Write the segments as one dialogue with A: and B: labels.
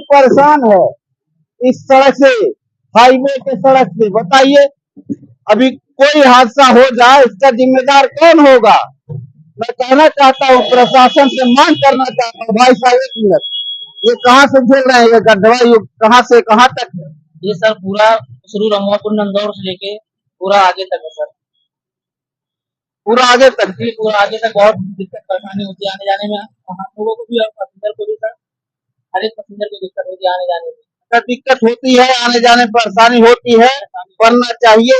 A: परेशान है इस सड़क से, हाईवे के सड़क से। बताइए, अभी कोई हादसा हो जाए इसका जिम्मेदार कौन होगा? मैं कहना चाहता हूँ, प्रशासन से मांग करना चाहता हूँ, भाई साहब एक मिनट, ये कहाँ से झेल रहे हैं ये गड्ढा, ये कहाँ से कहाँ तक है?
B: ये सर पूरा शुरू रमवापुर नंदौर से लेके पूरा आगे तक है सर।
A: पूरा आगे तक?
B: जी पूरा आगे तक बहुत दिक्कत परेशानी होती है आने जाने में, हम लोगों को भी और पैसेंजर को भी सर, हर एक पैसेंजर को दिक्कत होती है आने जाने में।
A: दिक्कत होती है, आने जाने में परेशानी होती है, बनना चाहिए,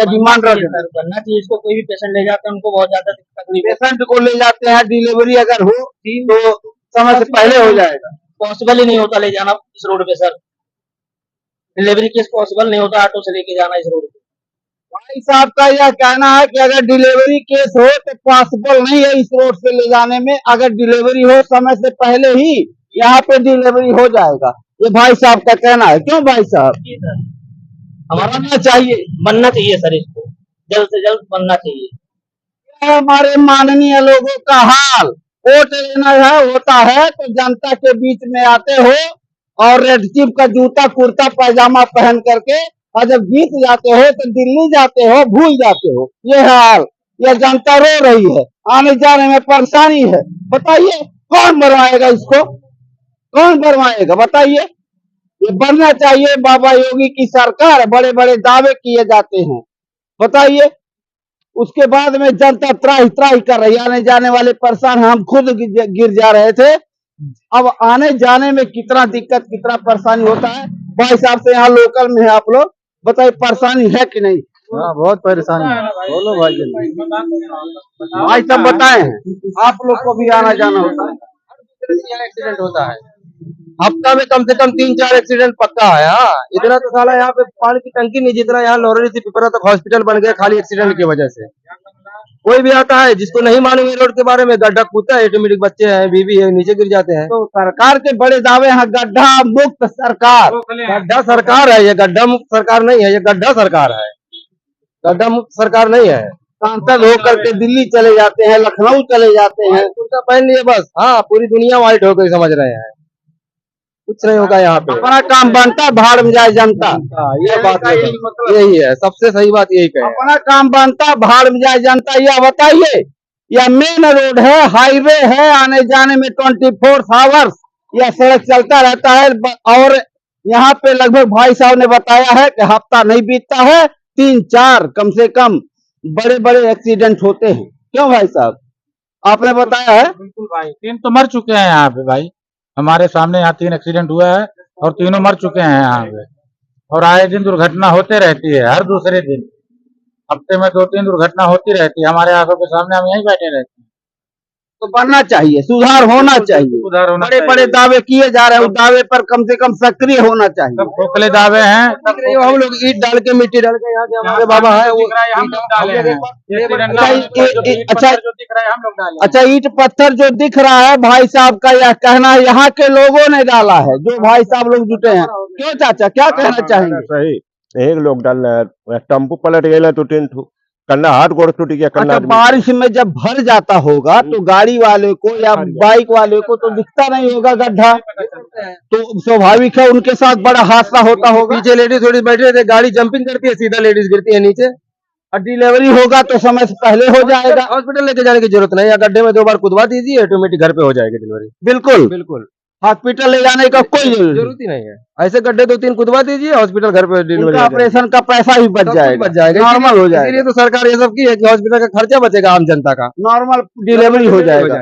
A: डिमांड
B: सर बनना चाहिए इसको। कोई भी पेशेंट ले जाते हैं उनको बहुत ज्यादा तकलीफ,
A: पेशेंट को ले जाते हैं, डिलीवरी अगर हो तो समय से पहले हो जाएगा।
B: पॉसिबल ही नहीं होता ले जाना इस रोड पे सर, डिलीवरी केस पॉसिबल नहीं होता ऑटो से लेके जाना इस रोड पे।
A: भाई साहब का यह कहना है कि अगर डिलीवरी केस हो तो पॉसिबल नहीं है इस रोड से ले जाने में, अगर डिलीवरी हो समय से पहले ही यहाँ पे डिलीवरी हो जाएगा, ये भाई साहब का कहना है। क्यों भाई साहब?
B: हमारा
A: बनना चाहिए,
B: बनना चाहिए सर, इसको जल्द से जल्द बनना चाहिए।
A: हमारे माननीय लोगों का हाल, वोट लेना है होता है तो जनता के बीच में आते हो और रेड चिप का जूता कुर्ता पैजामा पहन करके, और जब जीत जाते हो तो दिल्ली जाते हो, भूल जाते हो। ये हाल, ये जनता रो रही है, आने जाने में परेशानी है। बताइए कौन बनवाएगा इसको, कौन बनवाएगा? बताइए, ये बनना चाहिए। बाबा योगी की सरकार, बड़े बड़े दावे किए जाते हैं। बताइए, उसके बाद में जनता त्राही त्राही कर रही है, आने जाने वाले परेशान, हम खुद गिर जा रहे थे। अब आने जाने में कितना दिक्कत, कितना परेशानी होता है। भाई साहब से यहाँ लोकल में है आप लोग, बताइए परेशानी है कि नहीं?
C: हाँ बहुत परेशानी है। बोलो भाई
A: भाई सब बताए हैं, आप लोग को भी आना जाना होता है,
C: एक्सीडेंट होता है हफ्ता में कम से कम 3-4 एक्सीडेंट पक्का है। हाँ इतना तो साला यहाँ पे पानी की टंकी नहीं, जितना यहाँ लोहरी से पिपरा तक हॉस्पिटल बन गया खाली एक्सीडेंट की वजह से। कोई भी आता है जिसको नहीं मालूम है रोड के बारे में, गड्ढा कूदता है, ऑटोमेटिक बच्चे हैं, बीवी है, नीचे गिर जाते हैं।
A: तो सरकार के बड़े दावे हैं, गड्ढा मुक्त सरकार।
C: गड्ढा सरकार है ये, गड्ढा मुक्त सरकार नहीं है, ये गड्ढा सरकार है, गड्ढा मुक्त सरकार नहीं है।
A: सांसद होकर के दिल्ली चले जाते हैं, लखनऊ चले जाते हैं,
C: कुर्ता पहन लिए बस, हाँ पूरी दुनिया व्हाइट हो गई समझ रहे हैं, कुछ नहीं होगा यहाँ पे।
A: अपना काम बनता, भाड़ में जाए जनता।
C: ये बात यही है, सबसे सही बात यही कहे।
A: अपना काम बनता, भाड़ में जाए जनता। यह बताइए, यह मेन रोड है, हाईवे है, आने जाने में 24 आवर्स यह सड़क चलता रहता है। और यहाँ पे लगभग भाई साहब ने बताया है कि हफ्ता नहीं बीतता है, 3-4 कम से कम बड़े बड़े एक्सीडेंट होते हैं। क्यों भाई साहब, आपने बताया है?
D: बिल्कुल भाई, 3 तो मर चुके हैं यहाँ पे भाई, हमारे सामने यहाँ 3 एक्सीडेंट हुआ है और तीनों मर चुके हैं यहाँ पे। और आए दिन दुर्घटना होते रहती है, हर दूसरे दिन, हफ्ते में 2-3 दुर्घटना होती रहती है हमारे आंखों के सामने, हम यहीं बैठे रहते हैं।
A: तो बनना चाहिए, सुधार होना चाहिए।
D: सुधार होना
A: बड़े बड़े दावे किए जा रहे हैं, उस दावे पर कम से कम सक्रिय होना चाहिए।
D: सब खोखले दावे हैं।
C: हम लोग ईट डाल के मिट्टी डाल के यहाँ के हमारे बाबा है वो
D: हम लोग डाले हैं।
A: अच्छा, ईट पत्थर जो दिख रहा है, भाई साहब का यह कहना है यहाँ के लोगों ने डाला है, जो भाई साहब लोग जुटे हैं। क्यों चाचा, क्या कहना चाहेंगे?
E: सही, एक लोग डाल रहे हैं, टेम्पू पलट गए तो 3 कन्ना हाथ गोड़ टूट गया।
A: अच्छा, बारिश में जब भर जाता होगा तो गाड़ी वाले को या बाइक वाले को तो दिखता नहीं होगा गड्ढा, तो स्वाभाविक है उनके साथ बड़ा हादसा होता होगा।
C: पीछे लेडीज थोड़ी बैठे रहते, गाड़ी जंपिंग करती है, सीधा लेडीज गिरती है नीचे।
A: और डिलीवरी होगा तो समय से पहले हो जाएगा।
C: हॉस्पिटल लेके जाने की जरूरत नहीं, या गड्ढे में 2 बार कुदवा दीजिए, ऑटोमेटिक घर पे हो जाएगी डिलीवरी।
A: बिल्कुल
C: बिल्कुल,
A: हॉस्पिटल ले जाने का कोई
C: जरूरत ही नहीं है। ऐसे गड्ढे 2-3 कुदवा दीजिए, हॉस्पिटल घर पे डिलीवरी,
A: ऑपरेशन का पैसा भी बच जाएगा, नॉर्मल हो जाएगा।
C: इसीलिए तो सरकार ये सब की है कि हॉस्पिटल का खर्चा बचेगा आम जनता का,
A: नॉर्मल डिलीवरी हो जाएगा।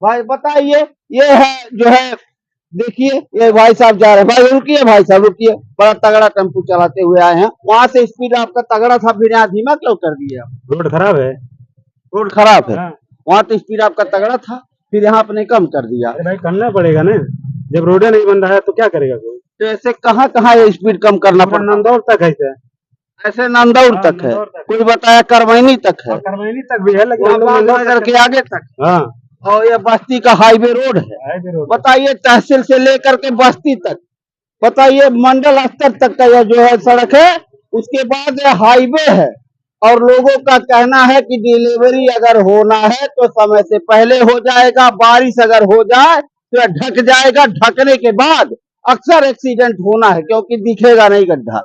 A: भाई बताइए, ये है जो है, देखिए ये भाई साहब जा रहे हैं। भाई रुकिए, भाई साहब रुकिए, बड़ा तगड़ा टेम्पू चलाते हुए आए हैं, वहां से स्पीड आपका तगड़ा था, फिर यहाँ धीमा क्यों कर दिया?
E: रोड खराब है,
A: रोड खराब है, वहाँ तो स्पीड आपका तगड़ा था, फिर यहाँ आपने कम कर दिया।
E: भाई करना पड़ेगा ना, जब रोड नहीं बन रहा है तो क्या करेगा कोई?
A: तो ऐसे कहाँ कहाँ ये स्पीड कम करना पड़ता?
E: नंदौर तक है,
A: ऐसे नंदौर तक है, कोई बताया करमैनी तक है,
E: करमैनी तक भी है, लेकिन
A: नगर के आगे तक।
E: हाँ,
A: और ये बस्ती का हाईवे रोड है। बताइए, तहसील से लेकर के बस्ती तक, बताइए मंडल स्तर तक का यह जो है सड़क है, उसके बाद यह हाईवे है। और लोगों का कहना है कि डिलीवरी अगर होना है तो समय से पहले हो जाएगा, बारिश अगर हो जाए तो ढक जाएगा, ढकने के बाद अक्सर एक्सीडेंट होना है, क्योंकि दिखेगा नहीं गड्ढा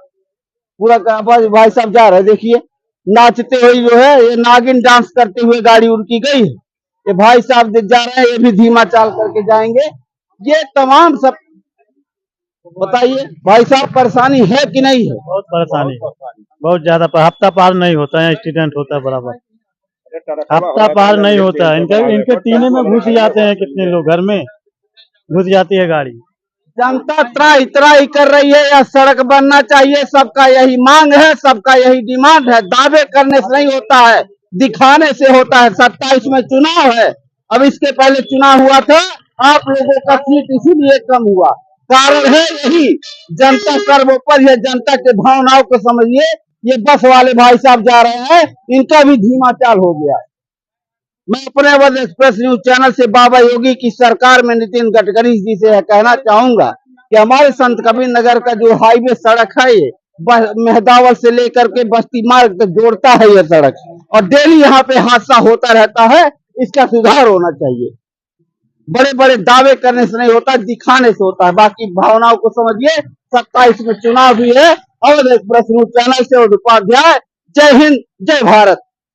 A: पूरा। भाई साहब जा रहे हैं, देखिए नाचते हुए जो है, ये नागिन डांस करते हुए गाड़ी उनकी गई है। ये भाई साहब जा रहे हैं, ये भी धीमा चाल करके जाएंगे। ये तमाम सब बताइए भाई साहब, परेशानी है कि नहीं है?
F: बहुत परेशानी, बहुत ज्यादा। हफ्ता पार नहीं होता है, एक्सीडेंट होता है बराबर। हफ्ता पार नहीं होता है, इनके टीने में घुस जाते हैं, कितने लोग घर में घुस जाती है गाड़ी।
A: जनता त्राही त्राही कर रही है, या सड़क बनना चाहिए, सबका यही मांग है, सबका यही डिमांड है। दावे करने से नहीं होता है, दिखाने से होता है। 27 में चुनाव है, अब इसके पहले चुनाव हुआ था, आप लोगों का सीट इसीलिए कम हुआ। कारण है यही, जनता सर्वोपरि है, जनता के भावनाओं को समझिए। ये बस वाले भाई साहब जा रहे हैं, इनका भी धीमा चाल हो गया। मैं अपने अवध एक्सप्रेस न्यूज चैनल से बाबा योगी की सरकार में नितिन गडकरी जी से कहना चाहूंगा कि हमारे संत कबीर नगर का जो हाईवे सड़क है, ये मेहदावल से लेकर के बस्ती मार्ग तक जोड़ता है ये सड़क, और डेली यहाँ पे हादसा होता रहता है। इसका सुधार होना चाहिए। बड़े बड़े दावे करने से नहीं होता, दिखाने से होता है। बाकी भावनाओं को समझिए। 27 में चुनाव भी है। अवध एक्सप्रेस न्यूज चैनल से उपाध्याय। जय हिंद, जय भारत।